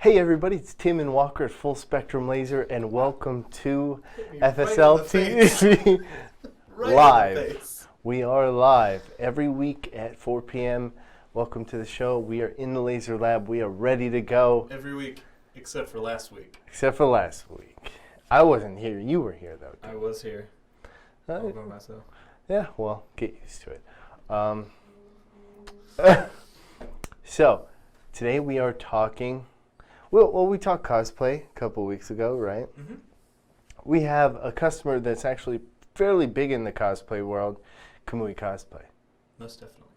Hey everybody, it's Tim and Walker at Full Spectrum Laser, and welcome to Right FSLtv Right live. We are live every week at 4 p.m. Welcome to the show. We are in the laser lab. We are ready to go. Every week, except for last week. Except for last week. I wasn't here. You were here though. I was here. All by myself. Yeah, well, get used to it. So, today we are talking. Well, we talked cosplay a couple weeks ago, right? Mm-hmm. We have a customer that's actually fairly big in the cosplay world, Kamui Cosplay. Most definitely.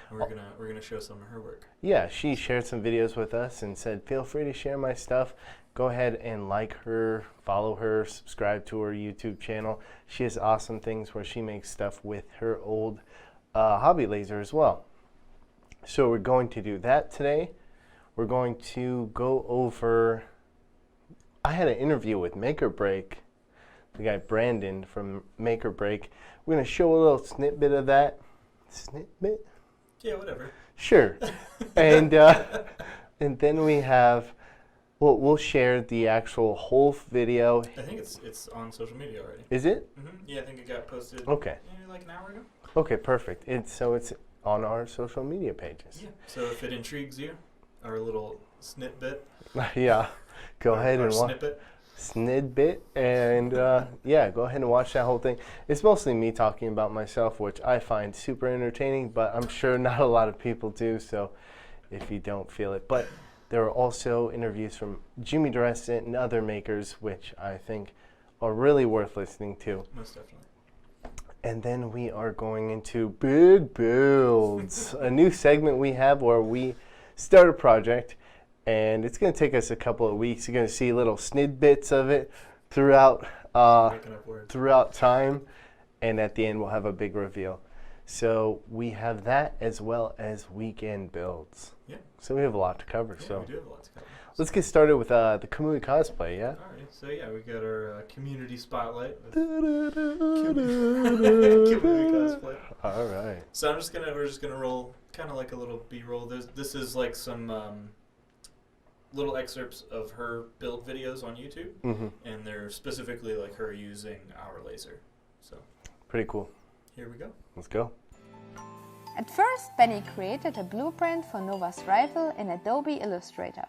And we're gonna show some of her work. Yeah, she shared some videos with us and said, feel free to share my stuff. Go ahead and like her, follow her, subscribe to her YouTube channel. She has awesome things where she makes stuff with her old hobby laser as well. So we're going to do that today. We're going to go over, I had an interview with Make or Break, the guy Brandon from Make or Break. We're going to show a little snippet of that. Snippet? Yeah, whatever. Sure. And then we have, we'll share the actual whole video. I think it's on social media already. Is it? Mm-hmm. Yeah, I think it got posted like an hour ago. Okay, perfect. It's on our social media pages. Yeah. So if it intrigues you, our little snippet. Yeah. Go ahead and watch. Snidbit, and yeah, go ahead and watch that whole thing. It's mostly me talking about myself, which I find super entertaining, but I'm sure not a lot of people do, so if you don't feel it. But there are also interviews from Jimmy Dressett and other makers, which I think are really worth listening to. Most definitely. And then we are going into Big Builds, a new segment we have where we start a project, and it's going to take us a couple of weeks. You're going to see little snidbits of it throughout time, and at the end we'll have a big reveal. So we have that as well as weekend builds. Yeah. So we have a lot to cover. Yeah, so we do have a lot to cover. Let's get started with the Kamui Cosplay, yeah? All right. So yeah, we got our community spotlight. Kamui Cosplay. All right. So we're just gonna roll kind of like a little B-roll. This is like some little excerpts of her build videos on YouTube, and they're specifically like her using our laser. So pretty cool. Here we go. Let's go. At first, Benny created a blueprint for Nova's rifle in Adobe Illustrator.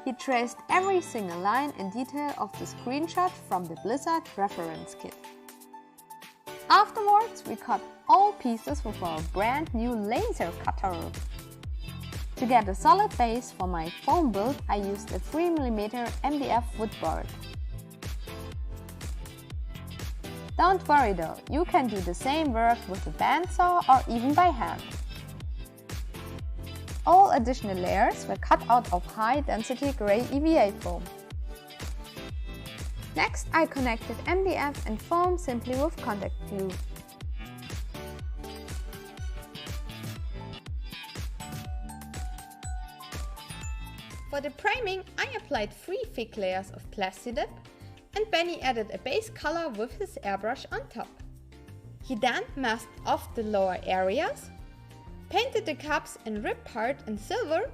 He traced every single line in detail of the screenshot from the Blizzard reference kit. Afterwards, we cut all pieces with our brand new laser cutter. To get a solid base for my foam build, I used a 3mm MDF wood board. Don't worry though, you can do the same work with a bandsaw or even by hand. All additional layers were cut out of high-density gray EVA foam. Next, I connected MDF and foam simply with contact glue. For the priming, I applied 3 thick layers of Plastidip, and Benny added a base color with his airbrush on top. He then masked off the lower areas, painted the cups in rip part in silver,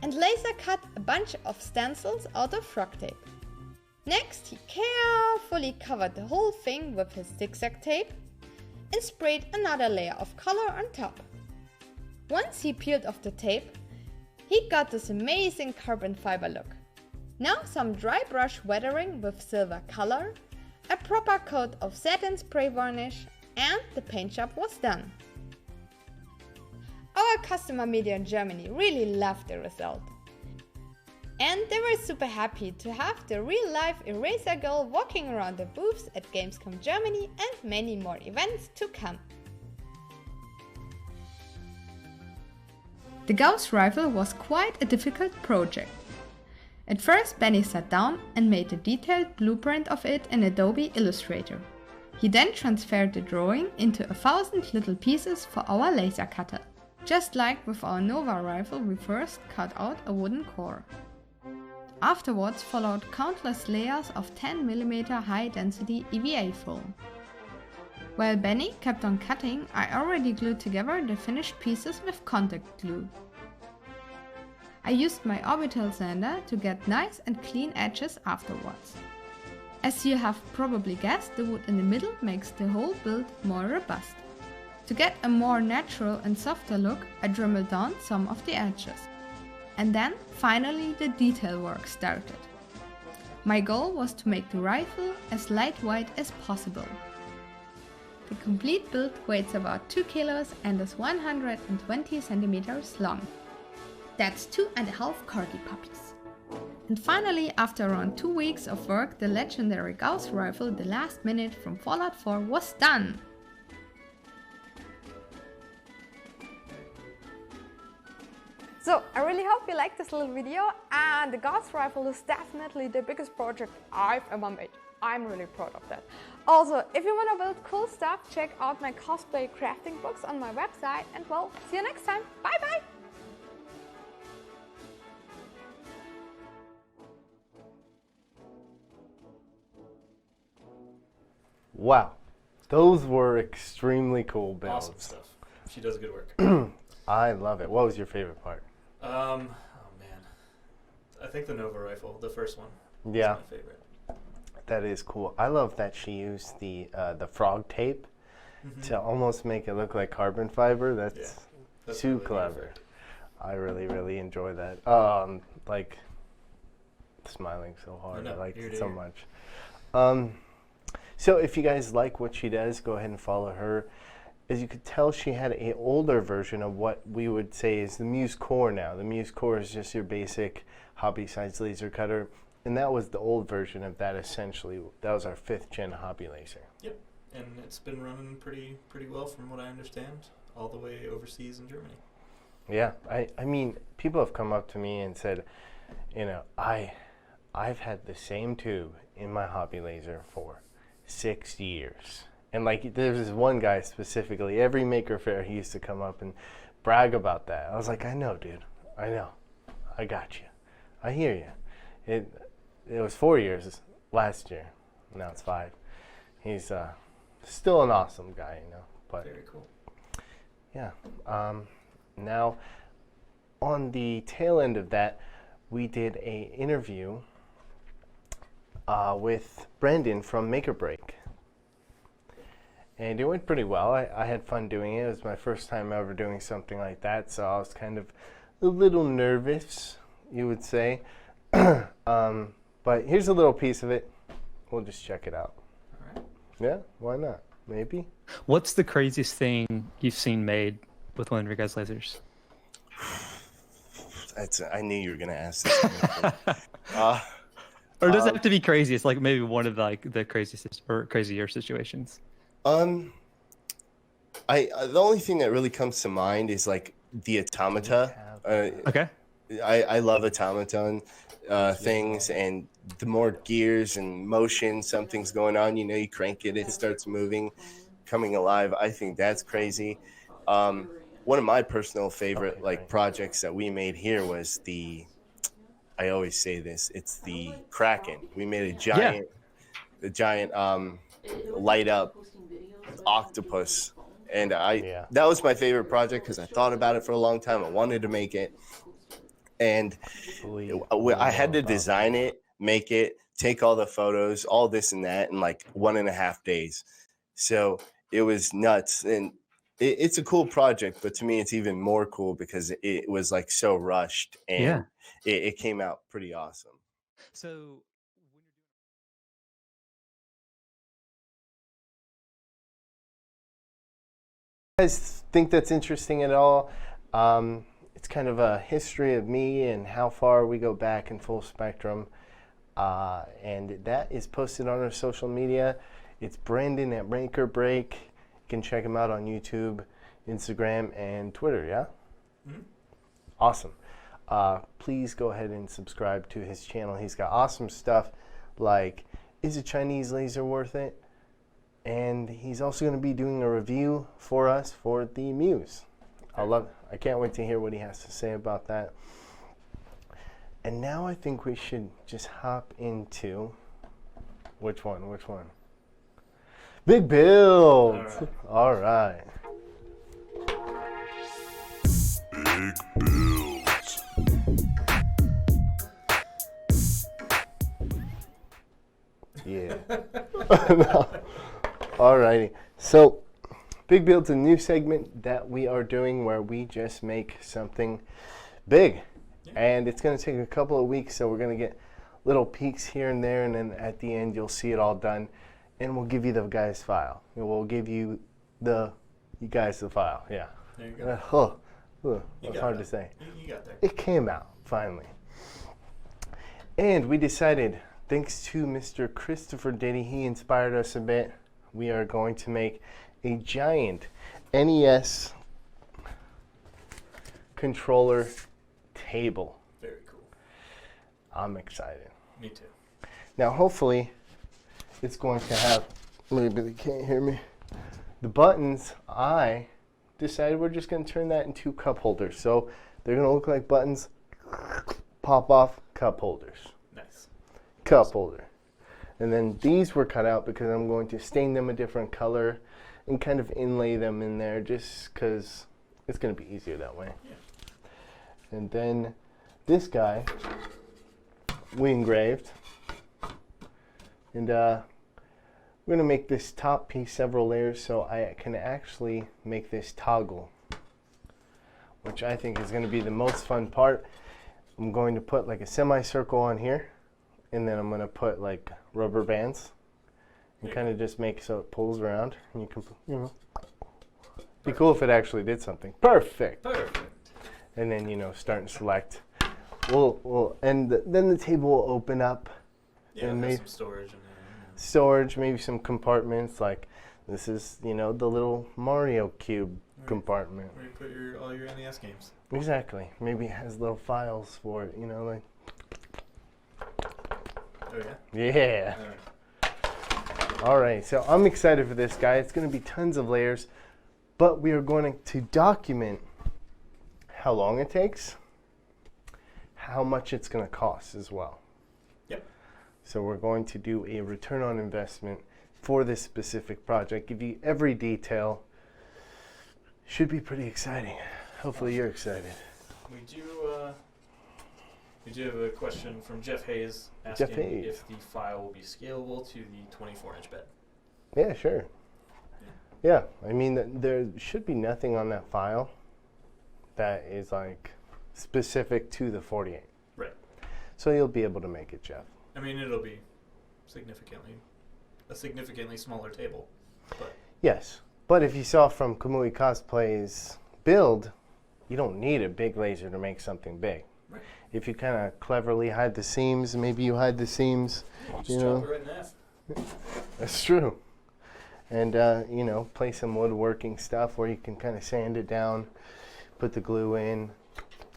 and laser cut a bunch of stencils out of frog tape. Next, he carefully covered the whole thing with his zigzag tape and sprayed another layer of color on top. Once he peeled off the tape, he got this amazing carbon fiber look. Now some dry brush weathering with silver color, a proper coat of satin spray varnish, and the paint job was done. Our customer media in Germany really loved the result. And they were super happy to have the real-life Eraser Girl walking around the booths at Gamescom Germany and many more events to come. The Gauss rifle was quite a difficult project. At first, Benny sat down and made a detailed blueprint of it in Adobe Illustrator. He then transferred the drawing into 1,000 little pieces for our laser cutter. Just like with our Nova rifle, we first cut out a wooden core. Afterwards followed countless layers of 10mm high-density EVA foam. While Benny kept on cutting, I already glued together the finished pieces with contact glue. I used my orbital sander to get nice and clean edges afterwards. As you have probably guessed, the wood in the middle makes the whole build more robust. To get a more natural and softer look, I dremeled down some of the edges. And then, finally, the detail work started. My goal was to make the rifle as lightweight as possible. The complete build weighs about 2 kilos and is 120 centimeters long. That's 2.5 corgi puppies. And finally, after around 2 weeks of work, the legendary Gauss rifle, the last minute from Fallout 4, was done! So, I really hope you liked this little video, and the Gauss rifle is definitely the biggest project I've ever made. I'm really proud of that. Also, if you want to build cool stuff, check out my cosplay crafting books on my website, and well, see you next time. Bye bye! Wow, those were extremely cool builds. Awesome stuff. She does good work. I love it. What was your favorite part? Oh man, I think the Nova rifle, the first one. Yeah, is my favorite. that is cool. I love that she used the frog tape to almost make it look like carbon fiber. That's too really clever. perfect. I really enjoy that. Like smiling so hard. I like it so much. So if you guys like what she does, go ahead and follow her. As you could tell, she had an older version of what we would say is the Muse Core now. The Muse Core is just your basic hobby-size laser cutter, and that was the old version of that essentially. That was our 5th gen hobby laser. Yep, and it's been running pretty well from what I understand, all the way overseas in Germany. Yeah, I mean, people have come up to me and said, you know, I've had the same tube in my hobby laser for 6 years. And like, there's this one guy specifically, every maker fair, he used to come up and brag about that. I was like, I know, dude. I know. I got you. I hear you. It was 4 years last year. Now it's 5. He's still an awesome guy, you know. But very cool. Yeah. Now, on the tail end of that, we did a interview with Brandon from Make or Break. And it went pretty well. I had fun doing it. It was my first time ever doing something like that, so I was kind of a little nervous, you would say. But here's a little piece of it. We'll just check it out. All right. Yeah, why not? Maybe. What's the craziest thing you've seen made with one of your guys' lasers? I knew you were going to ask this. Or does it have to be crazy? It's like maybe one of the craziest or crazier situations. The only thing that really comes to mind is like the automata. Okay. I love automaton things, and the more gears and motion something's going on, you know, you crank it, it starts moving, coming alive. I think that's crazy. One of my personal favorite projects that we made here was I always say this, it's the Kraken. We made a giant light up octopus, and that was my favorite project because I thought about it for a long time. I wanted to make it, and I had to design it, make it, take all the photos, all this and that in like 1.5 days. So it was nuts, and it's a cool project, but to me it's even more cool because it was like so rushed, and it came out pretty awesome. So You guys think that's interesting at all? It's kind of a history of me and how far we go back in full spectrum, and that is posted on our social media. It's Brandon at Make or Break. You can check him out on YouTube, Instagram, and Twitter. Yeah. Awesome. Please go ahead and subscribe to his channel. He's got awesome stuff like, is a Chinese laser worth it? And he's also going to be doing a review for us for the Muse. I can't wait to hear what he has to say about that. And now I think we should just hop into which one? Big build. All right. Big builds. Yeah. No. Alrighty. So, Big Build's a new segment that we are doing where we just make something big. Yeah. And it's going to take a couple of weeks, so we're going to get little peeks here and there, and then at the end you'll see it all done. And we'll give you the guy's file. And we'll give you guys the file. Yeah. There you go. It's hard to say. You got there. It came out, finally. And we decided, thanks to Mr. Christopher Diddy, he inspired us a bit, we are going to make a giant NES controller table. Very cool. I'm excited. Me too. Now, hopefully, it's going to have, maybe they can't hear me, the buttons. I decided we're just going to turn that into cup holders. So they're going to look like buttons, pop off, cup holders. Nice. Cup holder. And then these were cut out because I'm going to stain them a different color and kind of inlay them in there just because it's going to be easier that way. Yeah. And then this guy we engraved. And we're going to make this top piece several layers so I can actually make this toggle, which I think is going to be the most fun part. I'm going to put like a semicircle on here, and then I'm going to put like rubber bands and kind of just make so it pulls around. And you can, you know, be cool if it actually did something. Perfect. Perfect. And then, you know, start and select. Then the table will open up. Yeah, And have some storage in there. Storage, maybe some compartments, like this is, you know, the little Mario cube compartment. Where you put all your NES games. Exactly. Maybe it has little files for it, you know, like. Oh yeah. Yeah. Alright. All right. So I'm excited for this guy. It's going to be tons of layers, but we are going to document how long it takes, how much it's going to cost as well. Yep. So we're going to do a return on investment for this specific project, give you every detail. Should be pretty exciting. Hopefully you're excited. We do have a question from Jeff Hayes asking Hayes. if the file will be scalable to the 24-inch bed. Yeah, sure. Yeah, I mean, there should be nothing on that file that is like specific to the 48. Right. So you'll be able to make it, Jeff. I mean, it'll be a significantly smaller table, but Yes, but if you saw from Kamui Cosplay's build, you don't need a big laser to make something big. right. If you kind of cleverly hide the seams, maybe you hide the seams. Just You chop know. it right in half. That's true. And, you know, play some woodworking stuff where you can kind of sand it down, put the glue in,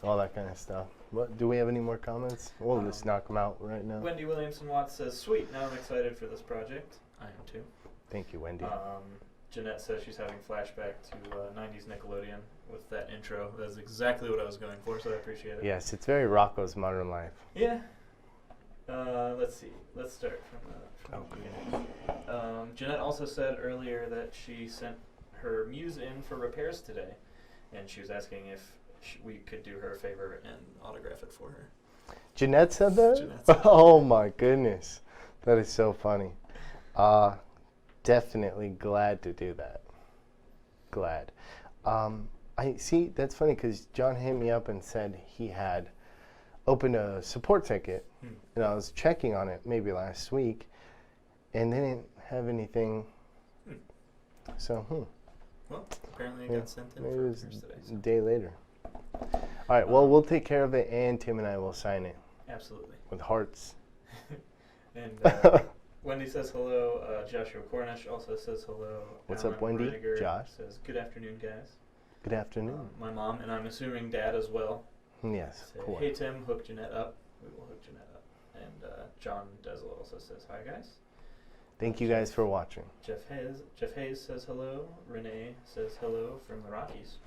all that kind of stuff. What, do we have any more comments? We'll just knock them out right now. Wendy Williamson Watts says, "Sweet, now I'm excited for this project." I am too. Thank you, Wendy. Jeanette says she's having flashback to 90s Nickelodeon with that intro. That's exactly what I was going for, so I appreciate it. Yes, it's very Rocco's Modern Life. Yeah. Let's see. Let's start from the beginning. Jeanette also said earlier that she sent her Muse in for repairs today, and she was asking if we could do her a favor and autograph it for her. Jeanette said that? Jeanette said that. Oh my goodness. That is so funny. Definitely glad to do that. Glad. I see, that's funny because John hit me up and said he had opened a support ticket, and I was checking on it maybe last week, and they didn't have anything. So, Well, apparently it Yeah, got sent in maybe for it was repairs today. a So. day later. All right, well, we'll take care of it, and Tim and I will sign it Absolutely. with hearts. And Wendy says hello. Joshua Cornish also says hello. What's Alan up, Wendy? Rudiger Josh? says, "Good afternoon, guys." Good afternoon. My mom, and I'm assuming dad as well, Yes, say, of course. "Hey Tim, hook Jeanette up." We will hook Jeanette up. And John Dezel also says, "Hi guys." Thank you guys for watching. Jeff Hayes says hello. Renee says hello from the Rockies.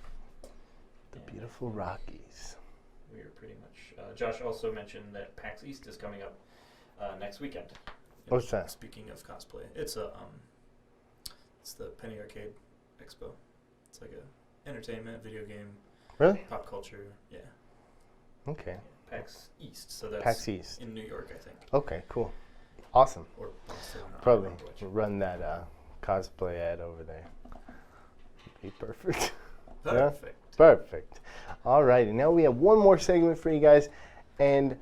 The And beautiful Rockies. We are pretty much. Josh also mentioned that PAX East is coming up next weekend. What's that? Speaking of cosplay, it's the Penny Arcade Expo. It's like a entertainment, video game, Really? pop culture. Yeah. Okay. PAX East. So that's PAX East. in New York, I think. Okay, cool. Awesome. Or Boston, I don't Probably remember which. run that cosplay ad over there. Be perfect. Perfect. Perfect. All right, and now we have one more segment for you guys, and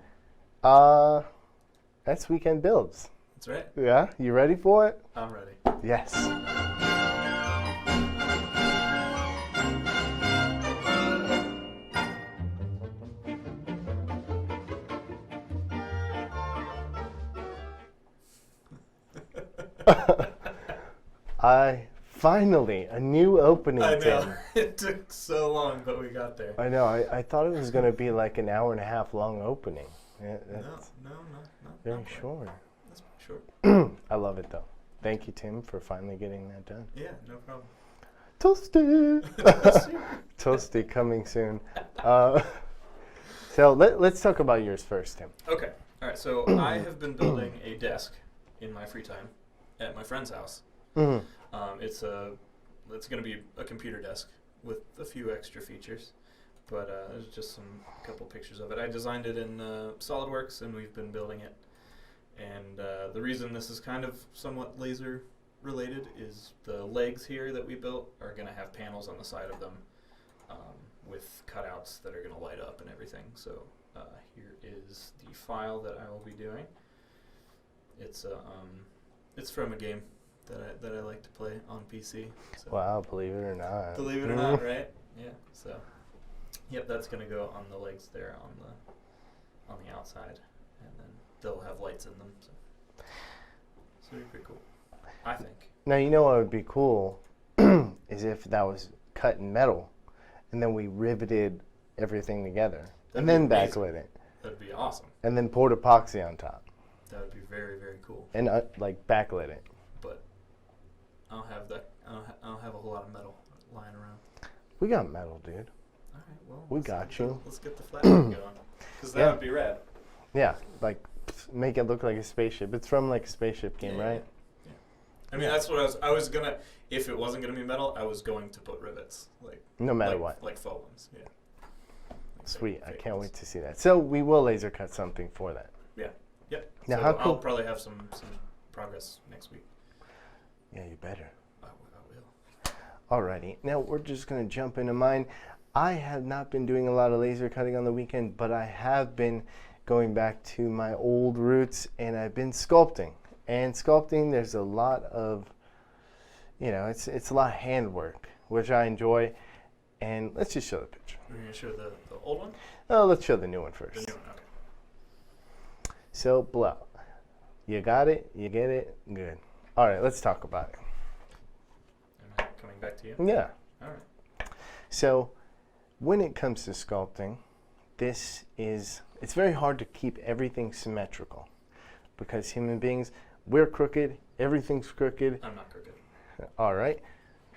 that's Weekend Builds. That's right. Yeah, you ready for it? I'm ready. Yes. Finally, a new opening, I know. Tim. It took so long, but we got there. I know. I thought it was going to be like an hour and a half long opening. Yeah, that's No. very not quite. short. That's pretty short. I love it though. Thank you, Tim, for finally getting that done. Yeah, no problem. Toasty! Toasty coming soon. So let's talk about yours first, Tim. Okay. All right. So I have been building a desk in my free time at my friend's house. Mm-hmm. It's going to be a computer desk with a few extra features, but there's just a couple pictures of it. I designed it in SolidWorks, and we've been building it. And the reason this is kind of somewhat laser related is the legs here that we built are going to have panels on the side of them with cutouts that are going to light up and everything. So here is the file that I will be doing. It's from a game that I like to play on PC. So Wow, believe it or not. believe it or not, right? Yeah. So, yep, that's gonna go on the legs there on the outside, and then they'll have lights in them. So it'll be pretty cool, I think. Now, you know what would be cool is if that was cut in metal, and then we riveted everything together, and then That'd be backlit it, That'd be awesome. and then poured epoxy on top, That would be very, very cool. and like backlit it. But I don't have that. I don't have a whole lot of metal lying around. We got metal, dude. All right, well, We let's got get you. Let's get the flat one going, because that Yeah. would be rad. Yeah, like make it look like a spaceship. It's from like a spaceship game, Yeah, right? Yeah. I mean, that's what I was gonna. If it wasn't gonna be metal, I was going to put rivets, No matter what. like faux ones. Yeah. Like Sweet. I fake can't ones. wait to see that. So we will laser cut something for that. Yeah. Yep. Now, So how I'll cool- probably have some progress next week. Yeah, you better. I will. Alrighty, now we're just going to jump into mine. I have not been doing a lot of laser cutting on the weekend, but I have been going back to my old roots, and I've been sculpting. And sculpting, there's a lot of, it's a lot of handwork, which I enjoy. And let's just show the picture. We're gonna show the old one. Oh, let's show the new one The first. new one. Okay. So, blow. You got it? You get it? Good. All right, let's talk about it. Am I coming back to you? Yeah. All right. So, when it comes to sculpting, it's very hard to keep everything symmetrical because human beings, we're crooked, everything's crooked, I'm not crooked. all right?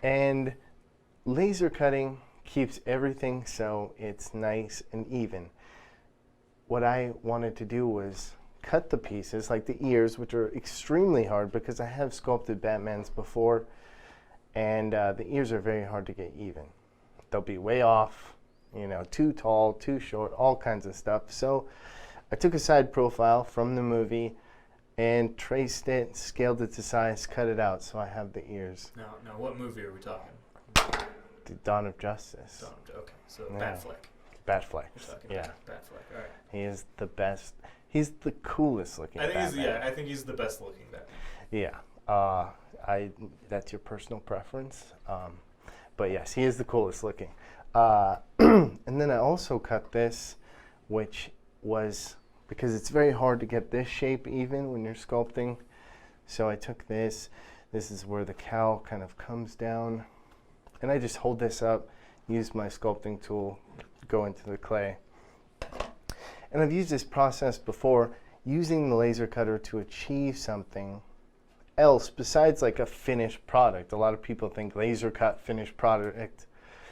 And laser cutting keeps everything so it's nice and even. What I wanted to do was cut the pieces, like the ears, which are extremely hard because I have sculpted Batmans before, and the ears are very hard to get even. They'll be way off, too tall, too short, all kinds of stuff. So I took a side profile from the movie and traced it, scaled it to size, cut it out, so I have the ears. Now, what movie are we talking? The Dawn of Justice. Okay, so Yeah. Batfleck. Batfleck. You're talking Yeah. about Batfleck. All right. He is the best. He's the coolest looking I Batman. think he's the best looking Batman. Yeah. That's your personal preference. But yes, he is the coolest looking. And then I also cut this, which was because it's very hard to get this shape even when you're sculpting. So I took this. This is where the cowl kind of comes down. And I just hold this up, use my sculpting tool, go into the clay. And I've used this process before, using the laser cutter to achieve something else besides like a finished product. A lot of people think laser cut finished product.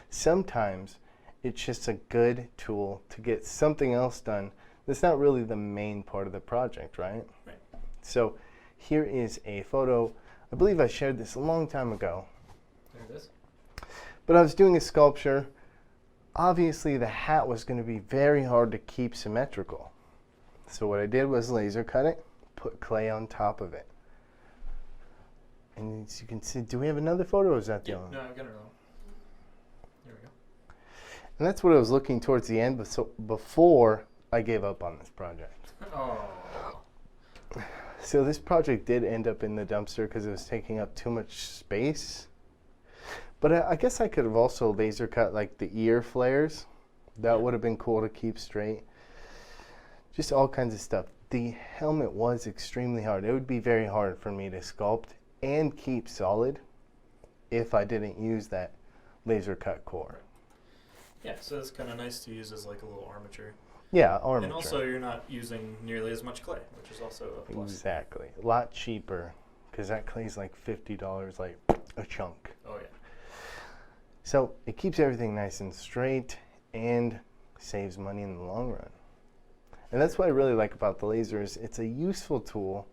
Sometimes it's just a good tool to get something else done that's not really the main part of the project, right? Right. So here is a photo. I believe I shared this a long time ago. There it is. But I was doing a sculpture. Obviously, the hat was going to be very hard to keep symmetrical. So what I did was laser cut it, put clay on top of it. And as you can see, do we have another photo or is that the only one? No, I've got it all. There we go. And that's what I was looking towards the end, but so before I gave up on this project. Oh. So this project did end up in the dumpster because it was taking up too much space. But I guess I could have also laser cut like the ear flares. That would have been cool to keep straight. Just all kinds of stuff. The helmet was extremely hard. It would be very hard for me to sculpt and keep solid if I didn't use that laser cut core. Yeah, so it's kind of nice to use as like a little armature. Yeah, armature. And also you're not using nearly as much clay, which is also a plus. Exactly. A lot cheaper because that clay's like $50, like a chunk. Oh yeah. So it keeps everything nice and straight and saves money in the long run. And that's what I really like about the lasers. It's a useful tool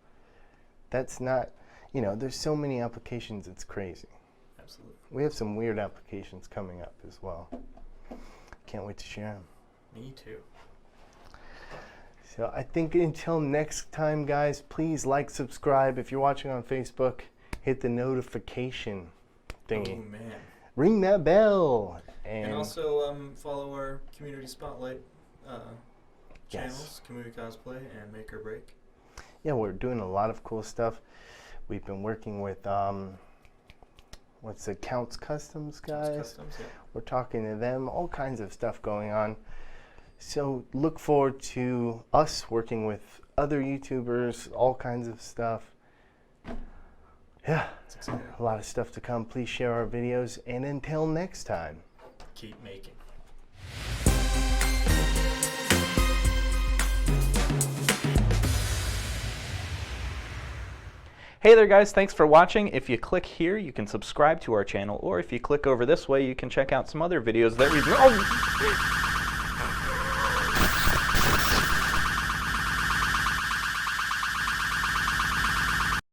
that's not, you know, there's so many applications, it's crazy. Absolutely. We have some weird applications coming up as well. Can't wait to share them. Me too. So I think until next time, guys, please like, subscribe. If you're watching on Facebook, hit the notification thingy. Oh man. Ring that bell. And also follow our community spotlight channels, Yes. Kamui Cosplay and Make or Break. Yeah, we're doing a lot of cool stuff. We've been working with what's the Counts Customs guys. Customs, yeah. We're talking to them, all kinds of stuff going on. So look forward to us working with other YouTubers, all kinds of stuff. Yeah, It's exciting. a lot of stuff to come. Please share our videos, and until next time. Keep making. Hey there guys, thanks for watching. If you click here, you can subscribe to our channel, or if you click over this way, you can check out some other videos that we've...